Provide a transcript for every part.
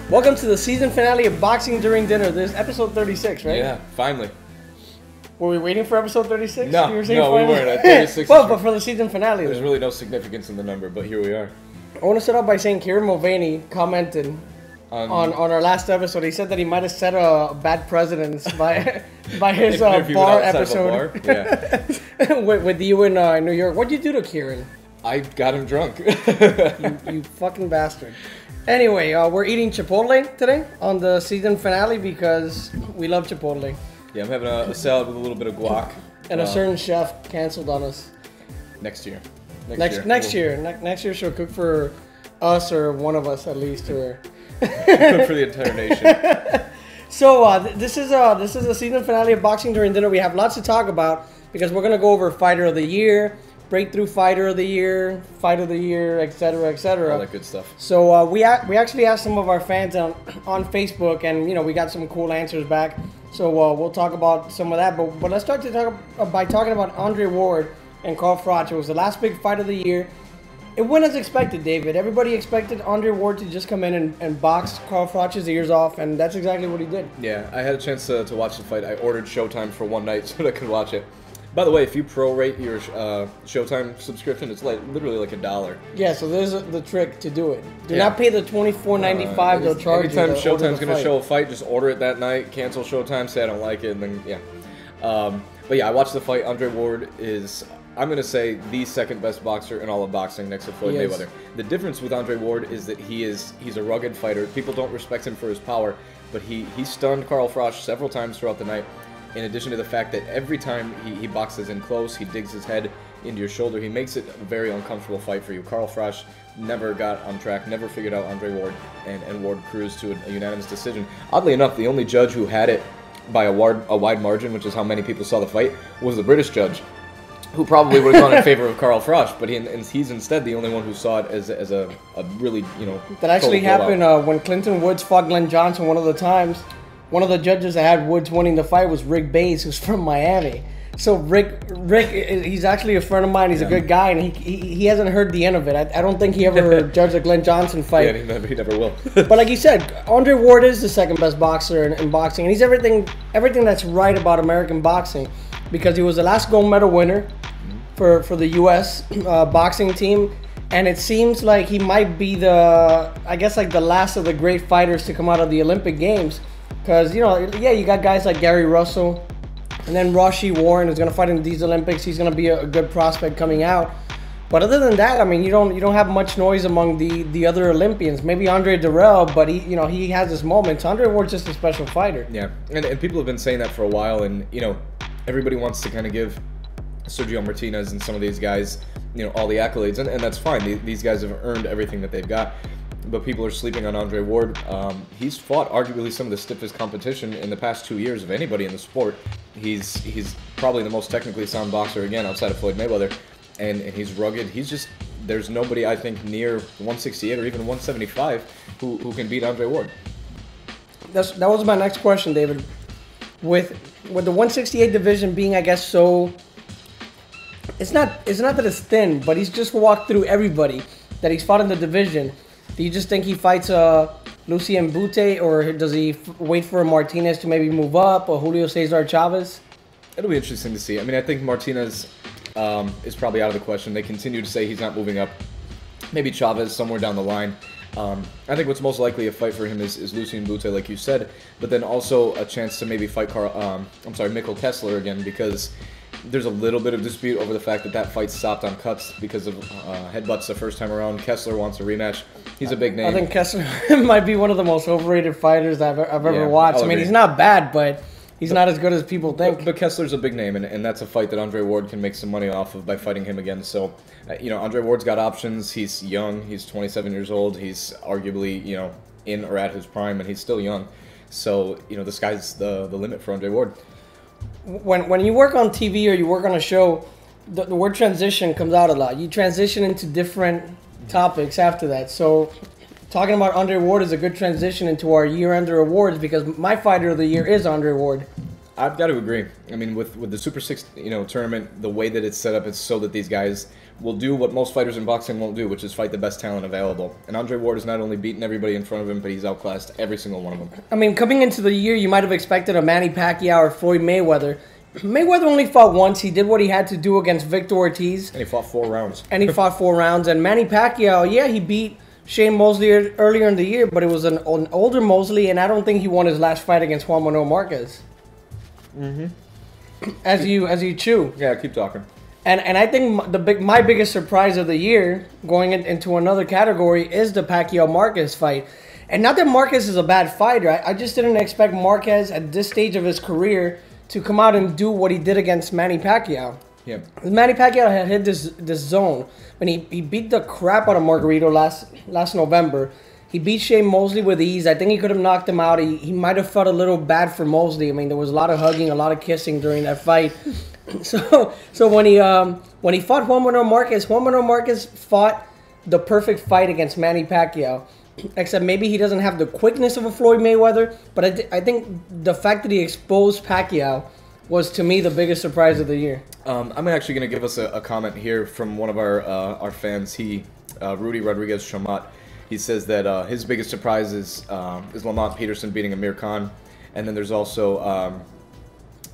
Welcome to the season finale of Boxing During Dinner. This is episode 36, right? Yeah, finally. Were we waiting for episode 36? No, we weren't. At 36. Well, but for the season finale. There's really no significance in the number, but here we are. I want to start off by saying Kieran Mulvaney commented on our last episode. He said that he might have set a bad precedence by his bar episode. Yeah. with you in New York. What'd you do to Kieran? I got him drunk. you fucking bastard. Anyway, we're eating Chipotle today on the season finale because we love Chipotle. Yeah, I'm having a salad with a little bit of guac. And a certain chef canceled on us. Next year. Next year she'll cook for us or one of us at least. Or cook for the entire nation. So this is the season finale of Boxing During Dinner. We have lots to talk about because we're gonna go over Fighter of the Year, Breakthrough Fighter of the Year, Fight of the Year, etc., etc. All that good stuff. So we actually asked some of our fans on Facebook, and we got some cool answers back. So we'll talk about some of that. But let's start to talk by talking about Andre Ward and Carl Froch. It was the last big fight of the year. It went as expected, David. Everybody expected Andre Ward to just come in and box Carl Froch's ears off, and that's exactly what he did. Yeah, I had a chance to watch the fight. I ordered Showtime for one night so that I could watch it. By the way, if you prorate your Showtime subscription, it's literally like $1. Yeah, so there's the trick to do it. Do not pay the $24.95 they'll charge you. Anytime Showtime's going to show a fight, just order it that night, cancel Showtime, say I don't like it, and then, yeah. But yeah, I watched the fight. Andre Ward is, I'm going to say, the second best boxer in all of boxing next to Floyd Mayweather. The difference with Andre Ward is that he's a rugged fighter. People don't respect him for his power, but he stunned Carl Froch several times throughout the night. In addition to the fact that every time he boxes in close, he digs his head into your shoulder, he makes it a very uncomfortable fight for you. Carl Froch never got on track, never figured out Andre Ward, and Ward cruised to a unanimous decision. Oddly enough, the only judge who had it by a wide margin, which is how many people saw the fight, was the British judge, who probably would have gone in favor of Carl Froch, but he's instead the only one who saw it as a really, That actually happened when Clinton Woods fought Glenn Johnson one of the times. One of the judges that had Woods winning the fight was Rick Bays, who's from Miami. So Rick, he's actually a friend of mine. He's a good guy, and he hasn't heard the end of it. I don't think he ever judged a Glenn Johnson fight. Yeah, he never will. But like you said, Andre Ward is the second best boxer in boxing, and he's everything that's right about American boxing, because he was the last gold medal winner for the U.S. Boxing team, and it seems like he might be the last of the great fighters to come out of the Olympic Games. Because, you got guys like Gary Russell, and then Rau'shee Warren is going to fight in these Olympics. He's going to be a good prospect coming out. But other than that, I mean, you don't have much noise among the other Olympians. Maybe Andre Durrell, but he has his moments. Andre Ward's just a special fighter. Yeah, and people have been saying that for a while, and everybody wants to kind of give Sergio Martinez and some of these guys, all the accolades, and that's fine. These guys have earned everything that they've got. But people are sleeping on Andre Ward. He's fought arguably some of the stiffest competition in the past 2 years of anybody in the sport. He's probably the most technically sound boxer, again, outside of Floyd Mayweather. And he's rugged. There's nobody, I think, near 168 or even 175 who can beat Andre Ward. That was my next question, David. With the 168 division being, I guess, so... It's not that it's thin, but he's just walked through everybody that he's fought in the division. Do you just think he fights Lucien Bute, or does he wait for Martinez to maybe move up, or Julio Cesar Chavez? It'll be interesting to see. I mean, I think Martinez is probably out of the question. They continue to say he's not moving up. Maybe Chavez somewhere down the line. I think what's most likely a fight for him is Lucien Bute, like you said, but then also a chance to maybe fight Mikkel Kessler again, because there's a little bit of dispute over the fact that fight stopped on cuts because of headbutts the first time around. Kessler wants a rematch. He's a big name. I think Kessler might be one of the most overrated fighters I've ever watched. I mean, he's not bad, but he's not as good as people think. But Kessler's a big name, and that's a fight that Andre Ward can make some money off of by fighting him again. So, Andre Ward's got options. He's young. He's 27 years old. He's arguably, in or at his prime, and he's still young. So, the sky's the limit for Andre Ward. When you work on TV or you work on a show, the word transition comes out a lot. You transition into different topics after that. So talking about Andre Ward is a good transition into our year-ender awards, because my fighter of the year is Andre Ward. I've got to agree. I mean, with the Super 6, tournament, the way that it's set up, it's so that these guys will do what most fighters in boxing won't do, which is fight the best talent available. And Andre Ward has not only beaten everybody in front of him, but he's outclassed every single one of them. I mean, coming into the year, you might have expected a Manny Pacquiao or Floyd Mayweather. Mayweather only fought once. He did what he had to do against Victor Ortiz. And he fought 4 rounds. And Manny Pacquiao, yeah, he beat Shane Mosley earlier in the year, but it was an older Mosley, and I don't think he won his last fight against Juan Manuel Marquez. As you chew. Yeah, keep talking. And I think my biggest surprise of the year, going into another category, is the Pacquiao-Marquez fight. And not that Marquez is a bad fighter. I just didn't expect Marquez at this stage of his career to come out and do what he did against Manny Pacquiao. Yeah. Manny Pacquiao had hit this zone when he beat the crap out of Margarito last November. He beat Shane Mosley with ease. I think he could have knocked him out. He might have felt a little bad for Mosley. I mean, there was a lot of hugging, a lot of kissing during that fight. So when he fought Juan Manuel Marquez fought the perfect fight against Manny Pacquiao. Except maybe he doesn't have the quickness of a Floyd Mayweather. But I think the fact that he exposed Pacquiao was, to me, the biggest surprise of the year. I'm actually going to give us a comment here from one of our fans. Rudy Rodriguez Chamat. He says that his biggest surprise is Lamont Peterson beating Amir Khan. And then there's also,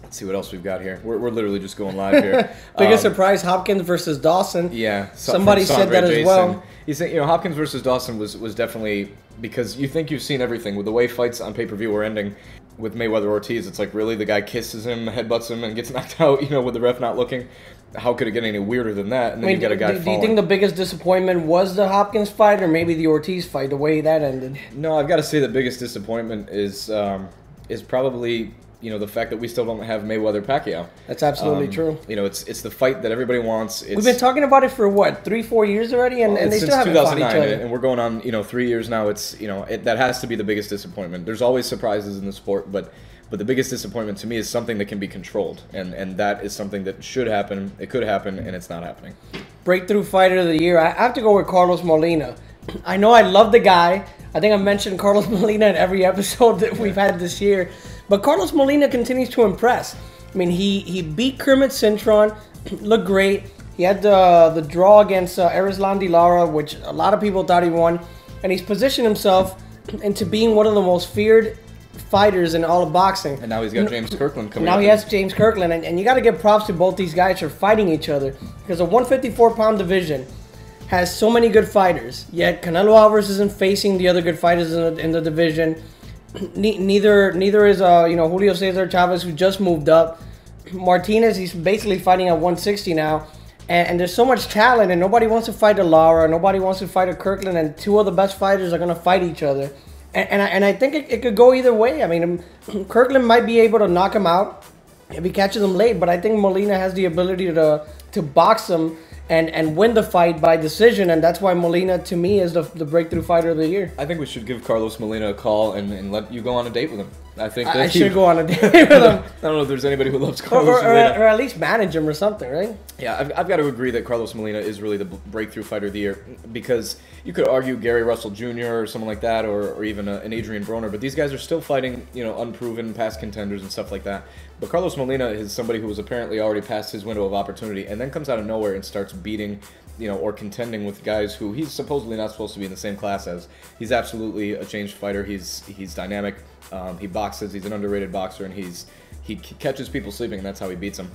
let's see what else we've got here. We're literally just going live here. Biggest surprise, Hopkins versus Dawson. Yeah. Somebody said that as well. He said, Hopkins versus Dawson was definitely, because you think you've seen everything. With the way fights on pay-per-view were ending with Mayweather Ortiz, it's like, really? The guy kisses him, headbutts him, and gets knocked out, with the ref not looking? How could it get any weirder than that? And then you get a guy falling. Do you think the biggest disappointment was the Hopkins fight or maybe the Ortiz fight, the way that ended? No, I've got to say the biggest disappointment is probably, the fact that we still don't have Mayweather-Pacquiao. That's absolutely true. It's the fight that everybody wants. We've been talking about it for, 3-4 years already? And they still haven't fought each other. And we're going on, 3 years now. It's, that has to be the biggest disappointment. There's always surprises in the sport, but the biggest disappointment to me is something that can be controlled. And that is something that should happen. It could happen, and it's not happening. Breakthrough fighter of the year. I have to go with Carlos Molina. I know I love the guy. I think I've mentioned Carlos Molina in every episode that we've had this year. But Carlos Molina continues to impress. I mean, he beat Kermit Cintron, looked great. He had the draw against Erislan De Lara, which a lot of people thought he won. And he's positioned himself into being one of the most feared fighters in all of boxing. And now he's got James Kirkland coming up. Now he has James Kirkland. And you got to give props to both these guys for fighting each other. Because the 154-pound division has so many good fighters. Yet Canelo Alvarez isn't facing the other good fighters in the division. Neither is Julio Cesar Chavez, who just moved up. Martinez, he's basically fighting at 160 now. And there's so much talent, and nobody wants to fight a Lara, nobody wants to fight a Kirkland, and two of the best fighters are going to fight each other. And I think it could go either way. I mean, Kirkland might be able to knock him out if he catches him late, but I think Molina has the ability to box him and win the fight by decision, and that's why Molina, to me, is the breakthrough fighter of the year. I think we should give Carlos Molina a call and let you go on a date with him. I think I should go on a date with him. I don't know if there's anybody who loves Carlos Molina. Or at least manage him or something, right? Yeah, I've got to agree that Carlos Molina is really the breakthrough fighter of the year, because you could argue Gary Russell Jr. or someone like that, or even an Adrian Broner, but these guys are still fighting, unproven past contenders and stuff like that. But Carlos Molina is somebody who was apparently already past his window of opportunity and then comes out of nowhere and starts beating, or contending with guys who he's supposedly not supposed to be in the same class as. He's absolutely a changed fighter. He's dynamic. He boxes. He's an underrated boxer, and he catches people sleeping, and that's how he beats them.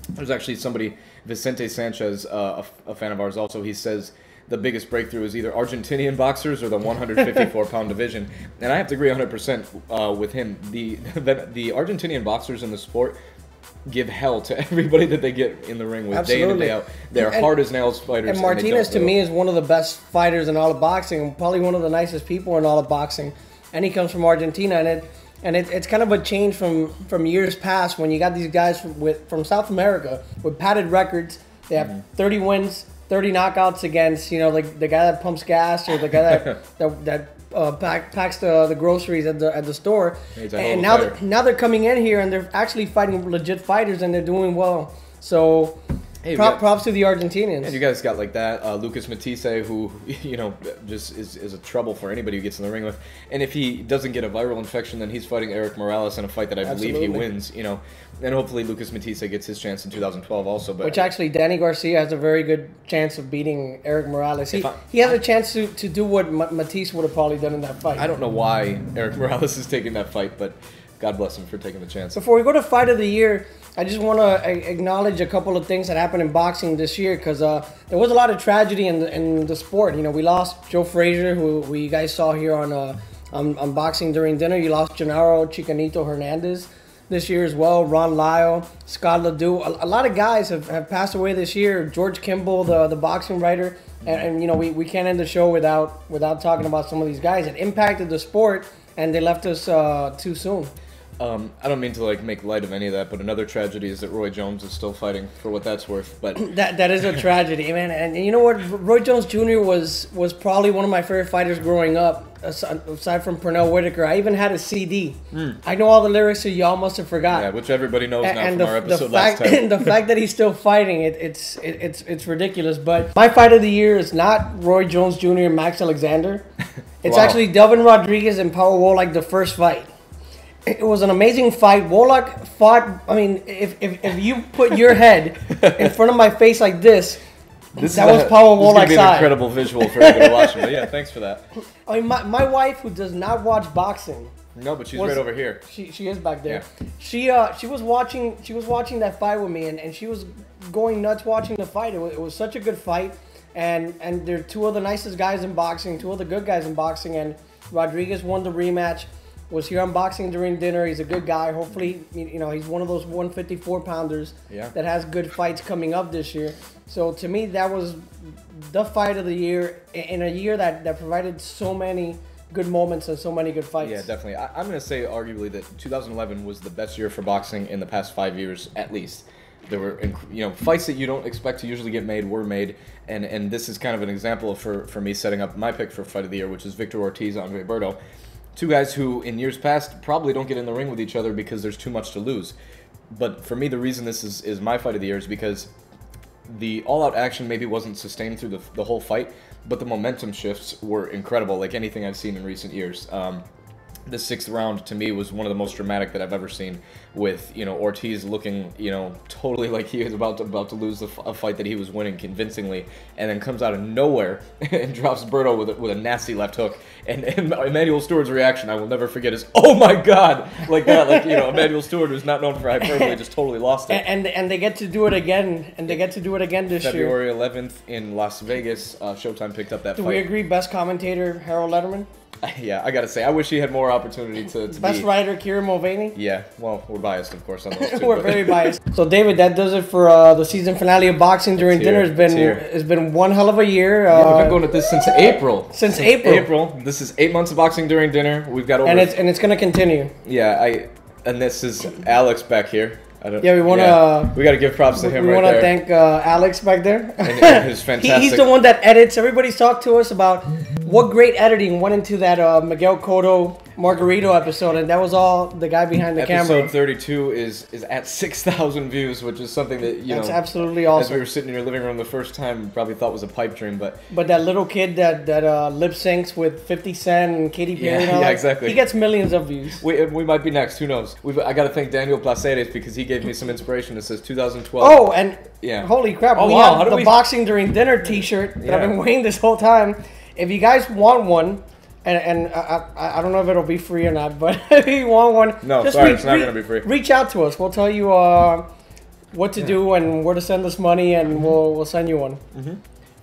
There's actually somebody, Vicente Sanchez, a fan of ours also. He says the biggest breakthrough is either Argentinian boxers or the 154-pound division, and I have to agree 100% with him. The Argentinian boxers in the sport give hell to everybody that they get in the ring with. Absolutely. Day in and day out. They're hard as nails fighters. And Martinez, to me, is one of the best fighters in all of boxing, and probably one of the nicest people in all of boxing. And he comes from Argentina, and it's kind of a change from years past when you got these guys from South America with padded records. They have 30 wins, 30 knockouts against like the guy that pumps gas or the guy that packs the groceries at the store. And now they're coming in here and they're actually fighting legit fighters and they're doing well. So Hey, props to the Argentinians. And you guys got like that. Lucas Matisse, who, just is a trouble for anybody who gets in the ring with. And if he doesn't get a viral infection, then he's fighting Eric Morales in a fight that I believe he wins, And hopefully Lucas Matisse gets his chance in 2012 also. But which actually, Danny Garcia has a very good chance of beating Eric Morales. He has a chance to do what Matisse would have probably done in that fight. I don't know why Eric Morales is taking that fight, but God bless him for taking the chance. Before we go to Fight of the Year, I just want to acknowledge a couple of things that happened in boxing this year, because there was a lot of tragedy in the sport. We lost Joe Frazier, who you guys saw here on Boxing During Dinner. You lost Gennaro Chicanito Hernandez this year as well. Ron Lyle, Scott Ledoux. A lot of guys have passed away this year. George Kimball, the boxing writer. And we can't end the show without talking about some of these guys that impacted the sport, and they left us too soon. I don't mean to make light of any of that, but another tragedy is that Roy Jones is still fighting, for what that's worth. But that is a tragedy, man. And you know what? Roy Jones Jr. was probably one of my favorite fighters growing up, aside from Pernell Whitaker. I even had a CD. I know all the lyrics, so y'all must have forgot. Yeah, which everybody knows now from our episode last time. And the fact that he's still fighting, it's ridiculous. But my fight of the year is not Roy Jones Jr. and Max Alexander. It's actually Delvin Rodriguez and Paul Woloch, the first fight. It was an amazing fight. Woloch fought. I mean, if you put your head in front of my face like this that was Paul Woloch's side. This is an incredible visual for everybody watching. But yeah, thanks for that. I mean, my wife, who does not watch boxing. No, but she's right over here. She is back there. Yeah. She was watching that fight with me, and she was going nuts watching the fight. It was such a good fight, and they're two of the nicest guys in boxing, two of the good guys in boxing, and Rodriguez won the rematch. Was here on Boxing During Dinner. He's a good guy. Hopefully, he's one of those 154-pounders that has good fights coming up this year. So to me, that was the fight of the year in a year that provided so many good moments and so many good fights. Yeah, definitely. I'm going to say arguably that 2011 was the best year for boxing in the past 5 years, at least. There were, fights that you don't expect to usually get made were made, and this is kind of an example for me setting up my pick for fight of the year, which is Victor Ortiz, Andre Berto. Two guys who, in years past, probably don't get in the ring with each other because there's too much to lose. But for me, the reason this is my fight of the year is because the all-out action maybe wasn't sustained through the whole fight, but the momentum shifts were incredible, like anything I've seen in recent years. The sixth round, to me, was one of the most dramatic that I've ever seen, with Ortiz looking totally like he was about to lose a fight that he was winning convincingly, and then comes out of nowhere and drops Berto with a nasty left hook. And Emmanuel Stewart's reaction, I will never forget, is "Oh my God!" like that. Emmanuel Stewart, who's not known for hyperbole, just totally lost it. And they get to do it again, this year. February 11th in Las Vegas. Showtime picked up that fight. Do we agree? Best commentator Harold Letterman. Yeah, I gotta say, I wish he had more opportunity to Best writer, Kieran Mulvaney. Yeah, well, we're biased, of course, on those two. We're very biased. So, David, that does it for the season finale of Boxing During Dinner. It's been one hell of a year. We've been going at this since April. Since April. This is 8 months of Boxing During Dinner. We've got over... And it's gonna continue. Yeah, and this is Alex back here. We want to... we got to give props to him right there. We want to thank Alex back there. And his fantastic... He's the one that edits. Everybody's talked to us about what great editing went into that Miguel Cotto Margarito episode, and that was all the guy behind the camera. Episode 32 is at 6,000 views, which is something that, That's absolutely awesome. As we were sitting in your living room the first time, probably thought was a pipe dream, but that little kid that lip syncs with 50 Cent and Katy Perry, yeah, exactly. He gets millions of views. We might be next. Who knows? I got to thank Daniel Placeres, because he gave me some inspiration. It says 2012. Oh, and holy crap! Oh, we have the Boxing During Dinner T-shirt that I've been waiting this whole time. If you guys want one. And I don't know if it'll be free or not, but if you want one, it's not going to be free. Reach out to us. We'll tell you what to do and where to send us money, and we'll send you one.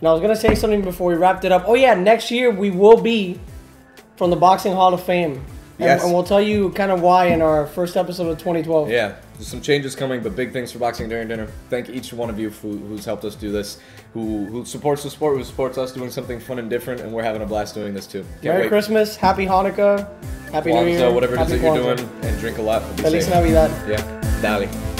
Now, I was going to say something before we wrapped it up. Oh, yeah, next year we will be from the Boxing Hall of Fame. Yes. And we'll tell you kind of why in our first episode of 2012. Yeah, there's some changes coming, but big things for Boxing During Dinner. Thank each one of you who's helped us do this, who supports the sport, who supports us doing something fun and different, and we're having a blast doing this too. Merry Christmas, Happy Hanukkah, Happy New Year, whatever it is that you're doing, and drink a lot. Feliz Navidad. Yeah, dale.